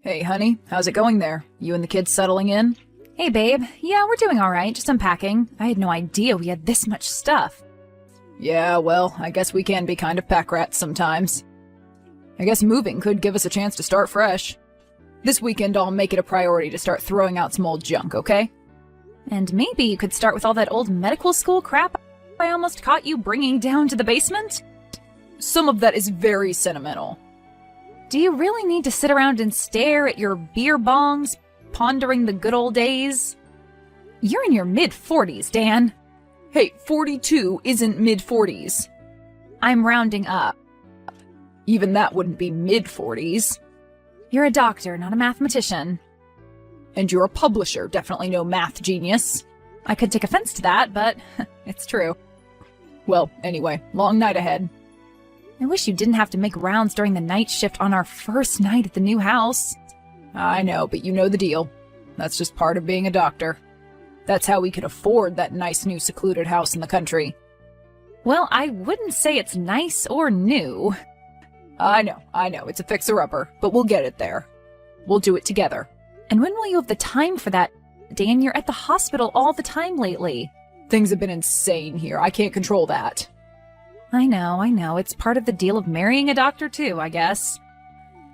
Hey, honey, how's it going there? You and the kids settling in? Hey, babe. Yeah, we're doing all right, just unpacking. I had no idea we had this much stuff. Yeah, well, I guess we can be kind of pack rats sometimes. I guess moving could give us a chance to start fresh. This weekend I'll make it a priority to start throwing out some old junk, okay? And maybe you could start with all that old medical school crap I almost caught you bringing down to the basement? Some of that is very sentimental. Do you really need to sit around and stare at your beer bongs, pondering the good old days? You're in your mid-40s, Dan. Hey, 42 isn't mid-40s. I'm rounding up. Even that wouldn't be mid-40s. You're a doctor, not a mathematician. And you're a publisher, definitely no math genius. I could take offense to that, but it's true. Well, anyway, long night ahead. I wish you didn't have to make rounds during the night shift on our first night at the new house. I know, but you know the deal. That's just part of being a doctor. That's how we could afford that nice new secluded house in the country. Well, I wouldn't say it's nice or new. I know, it's a fixer-upper, but we'll get it there. We'll do it together. And when will you have the time for that? Dan, you're at the hospital all the time lately. Things have been insane here. I can't control that. I know. It's part of the deal of marrying a doctor too, I guess.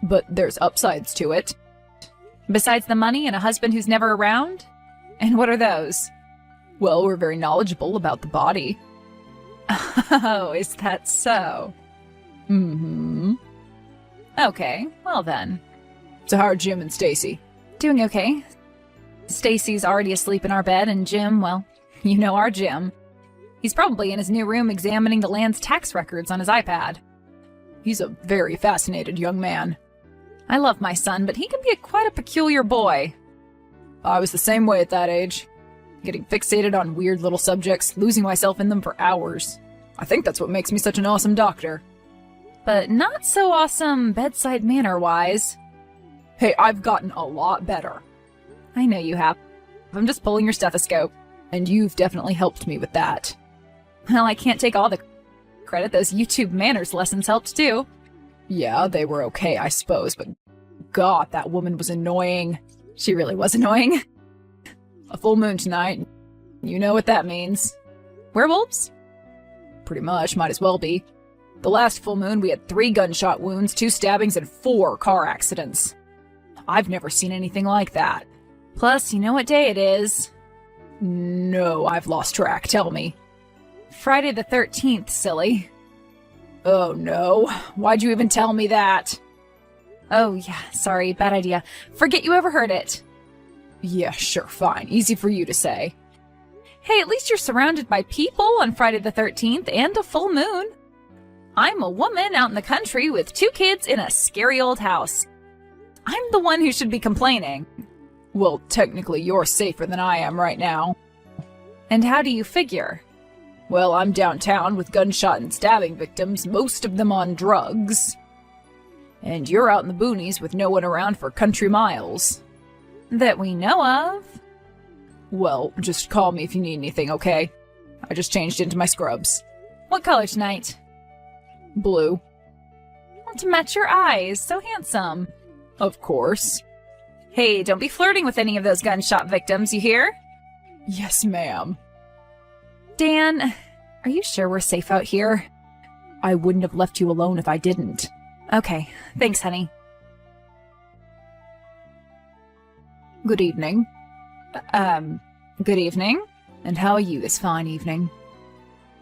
But there's upsides to it. Besides the money and a husband who's never around? And what are those? Well, we're very knowledgeable about the body. Oh, is that so? Mm-hmm. Okay, well then. So how are Jim and Stacy? Doing okay. Stacy's already asleep in our bed, and Jim, well, you know our Jim. He's probably in his new room examining the land's tax records on his iPad. He's a very fascinated young man. I love my son, but he can be quite a peculiar boy. I was the same way at that age. Getting fixated on weird little subjects, losing myself in them for hours. I think that's what makes me such an awesome doctor. But not so awesome bedside manner-wise. Hey, I've gotten a lot better. I know you have. I'm just pulling your stethoscope, and you've definitely helped me with that. Well, I can't take all the credit. Those YouTube manners lessons helped too. Yeah, they were okay, I suppose, but God, that woman was annoying. She really was annoying. A full moon tonight. You know what that means. Werewolves? Pretty much, might as well be. The last full moon, we had 3 gunshot wounds, 2 stabbings, and 4 car accidents. I've never seen anything like that. Plus, you know what day it is? No, I've lost track. Tell me. Friday the 13th, silly. Oh no. Why'd you even tell me that? Oh yeah, sorry, bad idea. Forget you ever heard it. Yeah, sure, fine. Easy for you to say. Hey, at least you're surrounded by people on Friday the 13th and a full moon. I'm a woman out in the country with 2 kids in a scary old house. I'm the one who should be complaining. Well, technically you're safer than I am right now. And how do you figure? Well, I'm downtown with gunshot and stabbing victims, most of them on drugs. And you're out in the boonies with no one around for country miles. That we know of. Well, just call me if you need anything, okay? I just changed into my scrubs. What color tonight? Blue. Well, to match your eyes, so handsome. Of course. Hey, don't be flirting with any of those gunshot victims, you hear? Yes, ma'am. Dan, are you sure we're safe out here? I wouldn't have left you alone if I didn't. Okay, thanks, honey. Good evening. Good evening. And how are you this fine evening?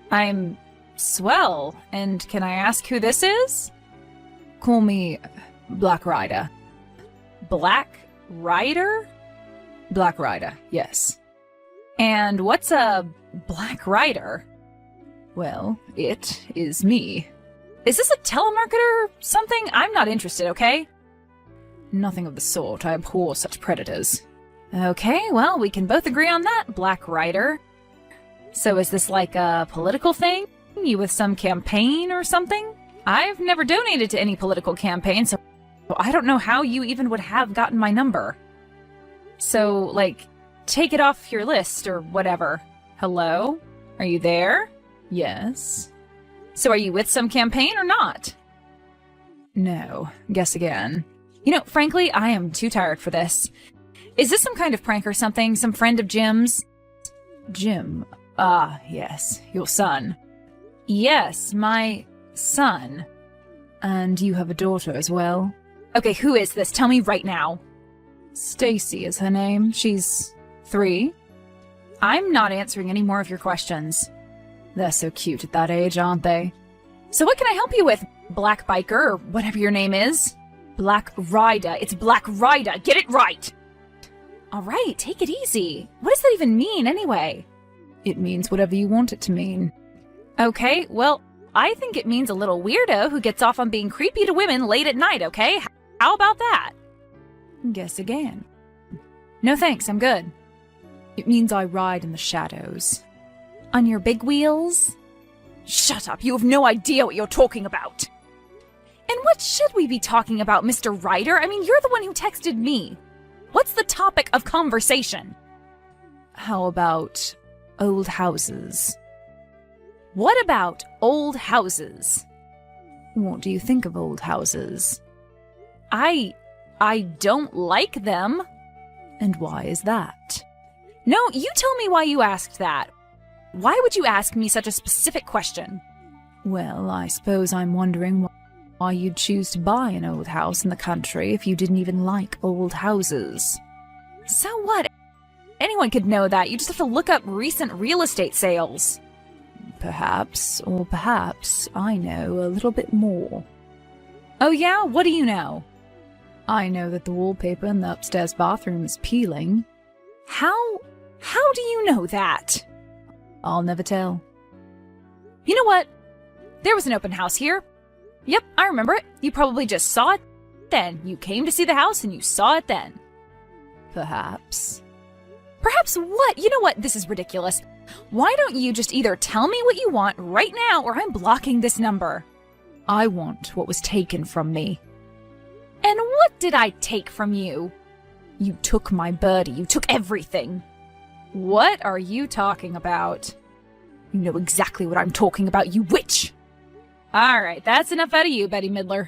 I'm swell, and can I ask who this is? Call me Black Rider. Black Rider? Black Rider, yes. And what's a Black Rider? Well, it is me. Is this a telemarketer or something? I'm not interested, okay? Nothing of the sort. I abhor such predators. Okay, well, we can both agree on that, Black Rider. So is this like a political thing? You with some campaign or something? I've never donated to any political campaign, so I don't know how you even would have gotten my number. So, like, take it off your list or whatever. Hello? Are you there? Yes. So are you with some campaign or not? No. Guess again. Frankly, I am too tired for this. Is this some kind of prank or something? Some friend of Jim's? Jim. Ah, yes. Your son. Yes, my son. And you have a daughter as well? Okay, who is this? Tell me right now. Stacy is her name. She's 3. I'm not answering any more of your questions. They're so cute at that age, aren't they? So what can I help you with, Black Biker, or whatever your name is? Black Rider. It's Black Rider. Get it right! All right, take it easy. What does that even mean, anyway? It means whatever you want it to mean. Okay, well, I think it means a little weirdo who gets off on being creepy to women late at night, okay? How about that? Guess again. No thanks, I'm good. It means I ride in the shadows. On your big wheels? Shut up, you have no idea what you're talking about. And what should we be talking about, Mr. Ryder? I mean, you're the one who texted me. What's the topic of conversation? How about old houses? What about old houses? What do you think of old houses? I don't like them. And why is that? No, you tell me why you asked that. Why would you ask me such a specific question? Well, I suppose I'm wondering why you'd choose to buy an old house in the country if you didn't even like old houses. So what? Anyone could know that. You just have to look up recent real estate sales. Perhaps, or perhaps, I know a little bit more. Oh yeah? What do you know? I know that the wallpaper in the upstairs bathroom is peeling. How do you know that? I'll never tell. You know what? There was an open house here. Yep, I remember it. You probably just saw it then. You came to see the house and you saw it then. Perhaps. Perhaps what? You know what? This is ridiculous. Why don't you just either tell me what you want right now or I'm blocking this number? I want what was taken from me. And what did I take from you? You took my birdie. You took everything. What are you talking about? You know exactly what I'm talking about, you witch! All right, that's enough out of you, Betty Midler.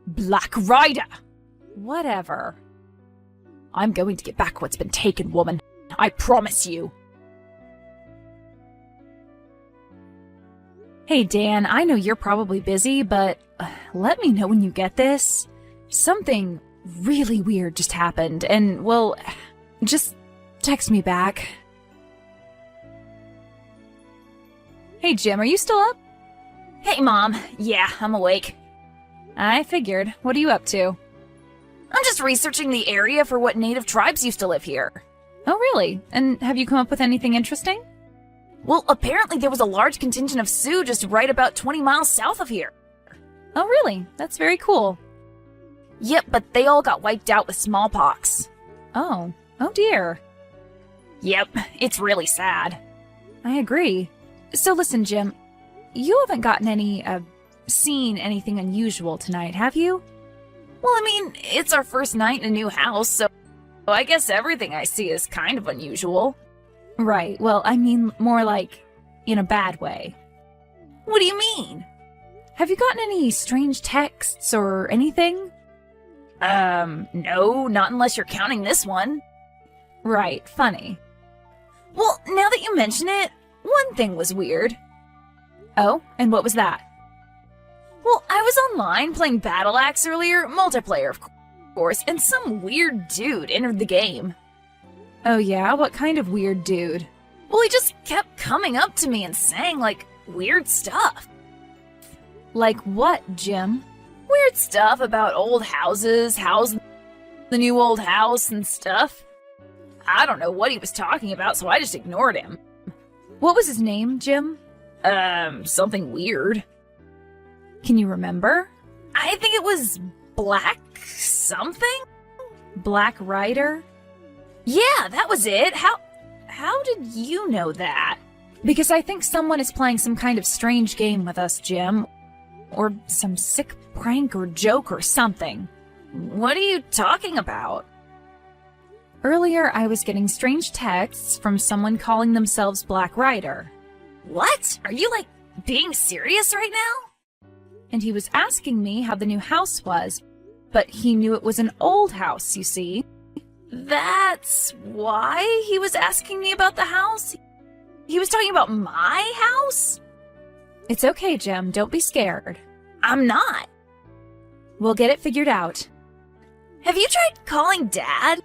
Black Rider! Whatever. I'm going to get back what's been taken, woman. I promise you. Hey, Dan, I know you're probably busy, but let me know when you get this. Something really weird just happened, and, well, just text me back. Hey, Jim, are you still up? Hey, Mom. Yeah, I'm awake. I figured. What are you up to? I'm just researching the area for what native tribes used to live here. Oh, really? And have you come up with anything interesting? Well, apparently there was a large contingent of Sioux just right about 20 miles south of here. Oh, really? That's very cool. Yep, but they all got wiped out with smallpox. Oh dear. Yep, it's really sad. I agree. So listen, Jim, you haven't gotten seen anything unusual tonight, have you? Well, I mean, it's our first night in a new house, so I guess everything I see is kind of unusual. Right, well, I mean more like in a bad way. What do you mean? Have you gotten any strange texts or anything? No, not unless you're counting this one. Right, funny. Well, now that you mention it, one thing was weird. Oh, and what was that? Well, I was online playing Battle Axe earlier, multiplayer of course, and some weird dude entered the game. Oh yeah? What kind of weird dude? Well, he just kept coming up to me and saying, like, weird stuff. Like what, Jim? Weird stuff about old houses, the new old house and stuff. I don't know what he was talking about, so I just ignored him. What was his name, Jim? Something weird. Can you remember? I think it was Black something? Black Rider? Yeah, that was it. How did you know that? Because I think someone is playing some kind of strange game with us, Jim. Or some sick prank or joke or something. What are you talking about? Earlier, I was getting strange texts from someone calling themselves Black Rider. What? Are you, like, being serious right now? And he was asking me how the new house was, But he knew it was an old house, you see. That's why he was asking me about the house? He was talking about my house? It's okay, Jim. Don't be scared. I'm not. We'll get it figured out. Have you tried calling Dad?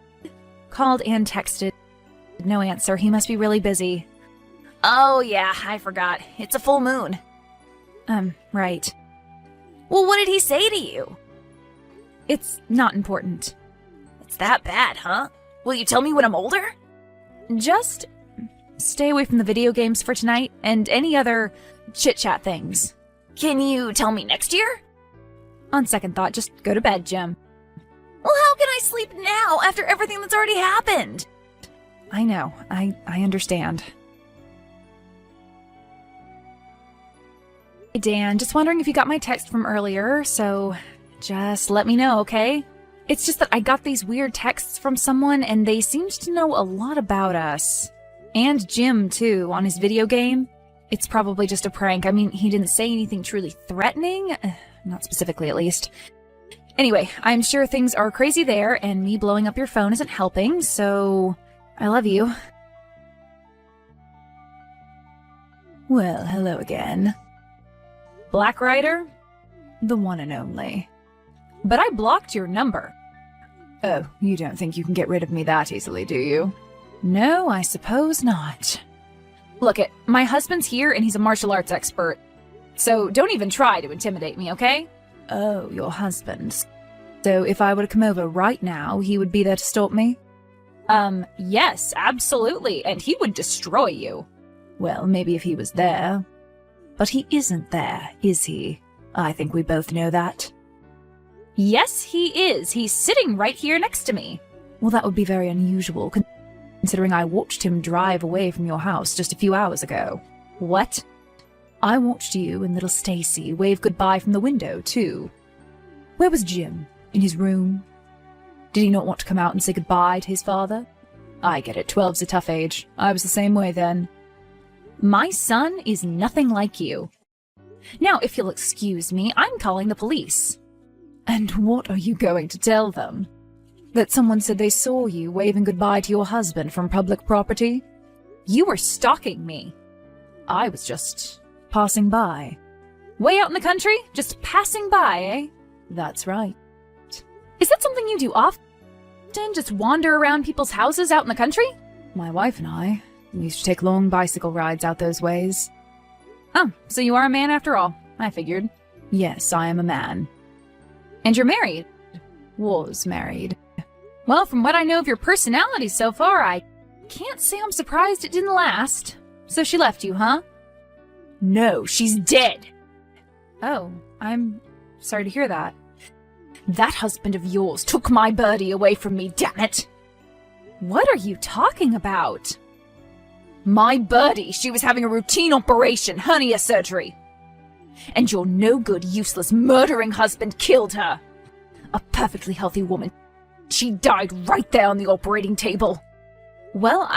Called and texted. No answer. He must be really busy. Oh, yeah, I forgot. It's a full moon. Right. Well, what did he say to you? It's not important. It's that bad, huh? Will you tell me when I'm older? Just stay away from the video games for tonight and any other chit-chat things. Can you tell me next year? On second thought, just go to bed, Jim. Well, how can I sleep now after everything that's already happened? I know. I understand. Hey, Dan, just wondering if you got my text from earlier, so just let me know, okay? It's just that I got these weird texts from someone, and they seemed to know a lot about us. And Jim, too, on his video game. It's probably just a prank. I mean, he didn't say anything truly threatening. Not specifically, at least. Anyway, I'm sure things are crazy there, and me blowing up your phone isn't helping, so I love you. Well, hello again. Black Rider? The one and only. But I blocked your number. Oh, you don't think you can get rid of me that easily, do you? No, I suppose not. Look it, my husband's here and he's a martial arts expert. So don't even try to intimidate me, okay? Oh, your husband. So if I were to come over right now, he would be there to stop me? Yes, absolutely, and he would destroy you. Well, maybe if he was there. But he isn't there, is he? I think we both know that. Yes, he is. He's sitting right here next to me. Well, that would be very unusual, considering I watched him drive away from your house just a few hours ago. What? I watched you and little Stacy wave goodbye from the window, too. Where was Jim? In his room? Did he not want to come out and say goodbye to his father? I get it, 12's a tough age. I was the same way then. My son is nothing like you. Now, if you'll excuse me, I'm calling the police. And what are you going to tell them? That someone said they saw you waving goodbye to your husband from public property? You were stalking me. I was just passing by. Way out in the country? Just passing by, eh? That's right. Is that something you do often? Just wander around people's houses out in the country? My wife and I, we used to take long bicycle rides out those ways. Oh, so you are a man after all. I figured. Yes, I am a man. And you're married? Was married. Well, from what I know of your personality so far, I can't say I'm surprised it didn't last. So she left you, huh? No, she's dead. Oh, I'm sorry to hear that. That husband of yours took my birdie away from me, damn it! What are you talking about? My birdie, she was having a routine operation, hernia surgery. And your no-good, useless, murdering husband killed her. A perfectly healthy woman. She died right there on the operating table. Well,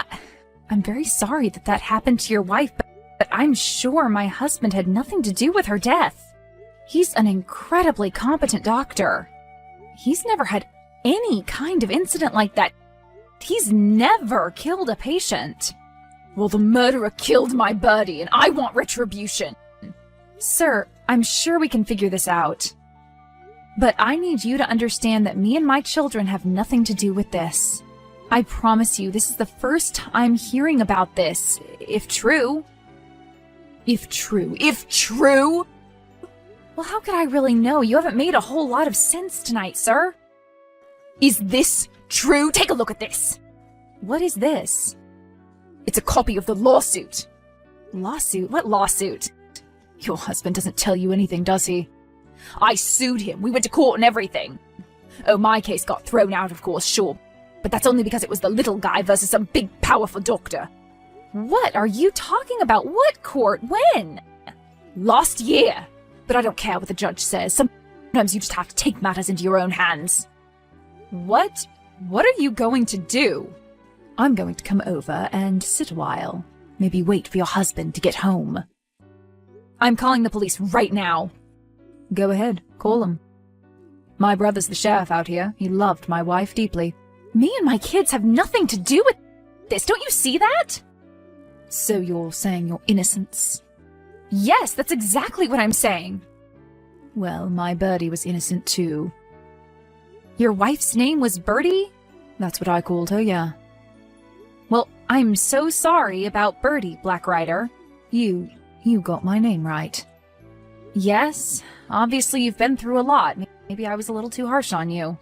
I'm very sorry that happened to your wife, but I'm sure my husband had nothing to do with her death. He's an incredibly competent doctor. He's never had any kind of incident like that. He's never killed a patient. Well, the murderer killed my birdie, and I want retribution. Sir, I'm sure we can figure this out. But I need you to understand that me and my children have nothing to do with this. I promise you, this is the first time hearing about this, if true. If true? Well, how could I really know? You haven't made a whole lot of sense tonight, sir. Is this true? Take a look at this. What is this? It's a copy of the lawsuit. Lawsuit? What lawsuit? Your husband doesn't tell you anything, does he? I sued him. We went to court and everything. Oh, my case got thrown out, of course, sure. But that's only because it was the little guy versus some big, powerful doctor. What are you talking about? What court? When? Last year. But I don't care what the judge says. Sometimes you just have to take matters into your own hands. What? What are you going to do? I'm going to come over and sit a while. Maybe wait for your husband to get home. I'm calling the police right now. Go ahead, call them. My brother's the sheriff out here. He loved my wife deeply. Me and my kids have nothing to do with this. Don't you see that? So you're saying your innocence? Yes, that's exactly what I'm saying. Well, my Birdie was innocent too. Your wife's name was Birdie? That's what I called her, yeah. Well, I'm so sorry about Birdie, Black Rider. You got my name right. Yes, obviously you've been through a lot. Maybe I was a little too harsh on you.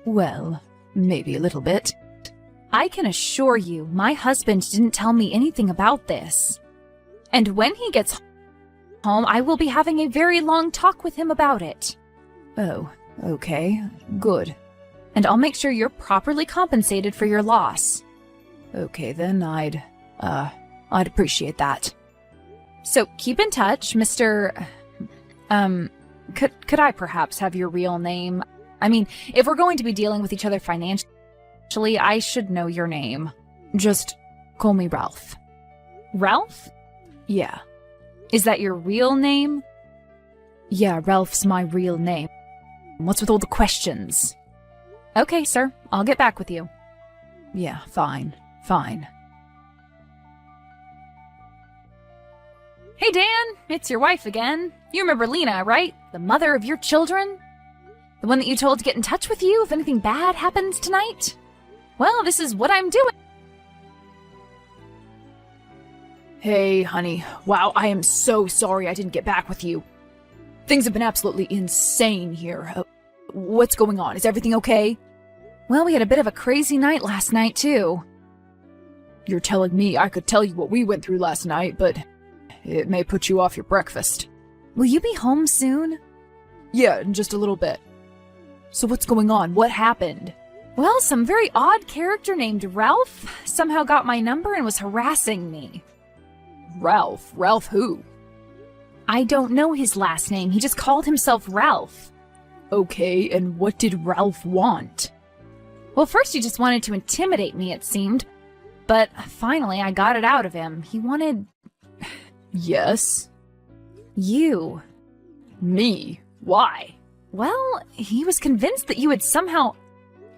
Well, maybe a little bit. I can assure you, my husband didn't tell me anything about this. And when he gets home, I will be having a very long talk with him about it. Oh, okay, good. And I'll make sure you're properly compensated for your loss. Okay, then I'd appreciate that. So keep in touch, Mr. Could I perhaps have your real name? I mean, if we're going to be dealing with each other financially, I should know your name. Just call me Ralph. Ralph? Yeah. Is that your real name? Yeah, Ralph's my real name. What's with all the questions? Okay, sir. I'll get back with you. Yeah, fine. Hey, Dan, it's your wife again. You remember Lena, right? The mother of your children? The one that you told to get in touch with you if anything bad happens tonight? Well, this is what I'm doing. Hey, honey. Wow, I am so sorry I didn't get back with you. Things have been absolutely insane here. What's going on? Is everything okay? Well, we had a bit of a crazy night last night, too. You're telling me I could tell you what we went through last night, but it may put you off your breakfast. Will you be home soon? Yeah, in just a little bit. So what's going on? What happened? Well, some very odd character named Ralph somehow got my number and was harassing me. Ralph? Ralph who? I don't know his last name. He just called himself Ralph. Okay, and what did Ralph want? Well, first he just wanted to intimidate me, it seemed. But finally I got it out of him. He wanted... Yes? You. Me? Why? Well, he was convinced that you had somehow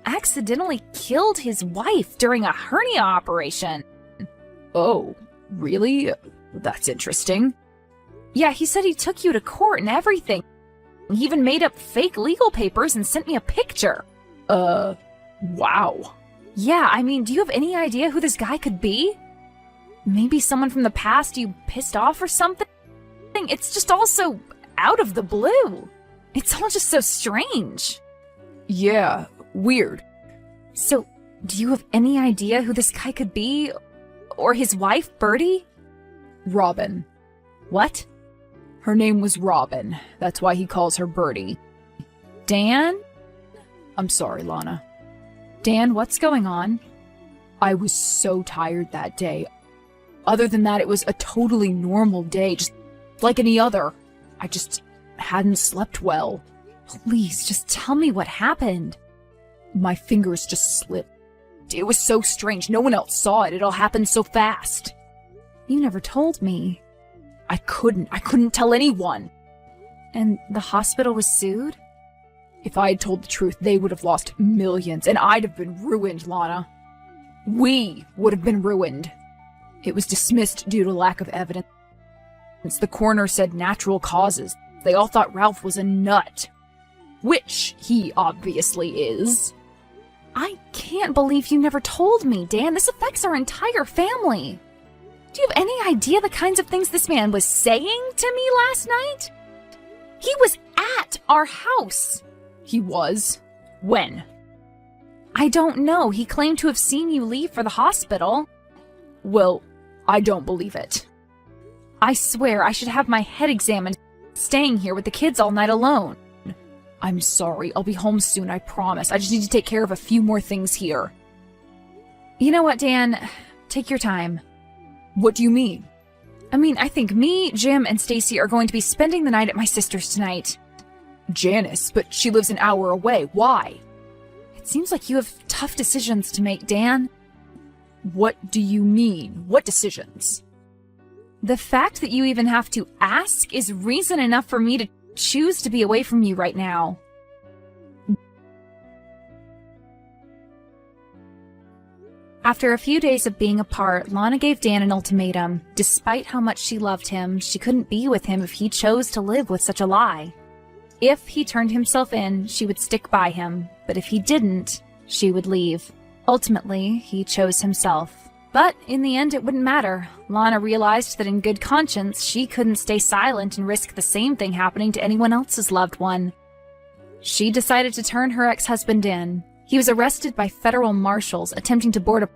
accidentally killed his wife during a hernia operation. Oh, really? That's interesting. Yeah, he said he took you to court and everything. He even made up fake legal papers and sent me a picture. Wow. Yeah, I mean, do you have any idea who this guy could be? Maybe someone from the past you pissed off or something? It's just all so out of the blue. It's all just so strange. Yeah, weird. So, do you have any idea who this guy could be? Or his wife, Birdie? Robin. What? Her name was Robin. That's why he calls her Birdie. Dan? I'm sorry, Lana. Dan, what's going on? I was so tired that day. Other than that, it was a totally normal day, just like any other. I just hadn't slept well. Please, just tell me what happened. My fingers just slipped. It was so strange. No one else saw it. It all happened so fast. You never told me. I couldn't tell anyone. And the hospital was sued? If I had told the truth, they would have lost millions, and I'd have been ruined, Lana. We would have been ruined. It was dismissed due to lack of evidence. The coroner said natural causes. They all thought Ralph was a nut. Which he obviously is. I can't believe you never told me, Dan. This affects our entire family. Do you have any idea the kinds of things this man was saying to me last night? He was at our house. He was? When? I don't know. He claimed to have seen you leave for the hospital. Well, I don't believe it. I swear I should have my head examined, staying here with the kids all night alone. I'm sorry. I'll be home soon, I promise. I just need to take care of a few more things here. You know what, Dan? Take your time. What do you mean? I mean, I think me, Jim, and Stacy are going to be spending the night at my sister's tonight. Janice, but she lives an hour away. Why? It seems like you have tough decisions to make, Dan. What do you mean? What decisions? The fact that you even have to ask is reason enough for me to choose to be away from you right now. After a few days of being apart, Lana gave Dan an ultimatum. Despite how much she loved him, she couldn't be with him if he chose to live with such a lie. If he turned himself in, she would stick by him, but if he didn't, she would leave. Ultimately, he chose himself. But in the end, it wouldn't matter. Lana realized that in good conscience, she couldn't stay silent and risk the same thing happening to anyone else's loved one. She decided to turn her ex-husband in. He was arrested by federal marshals attempting to board a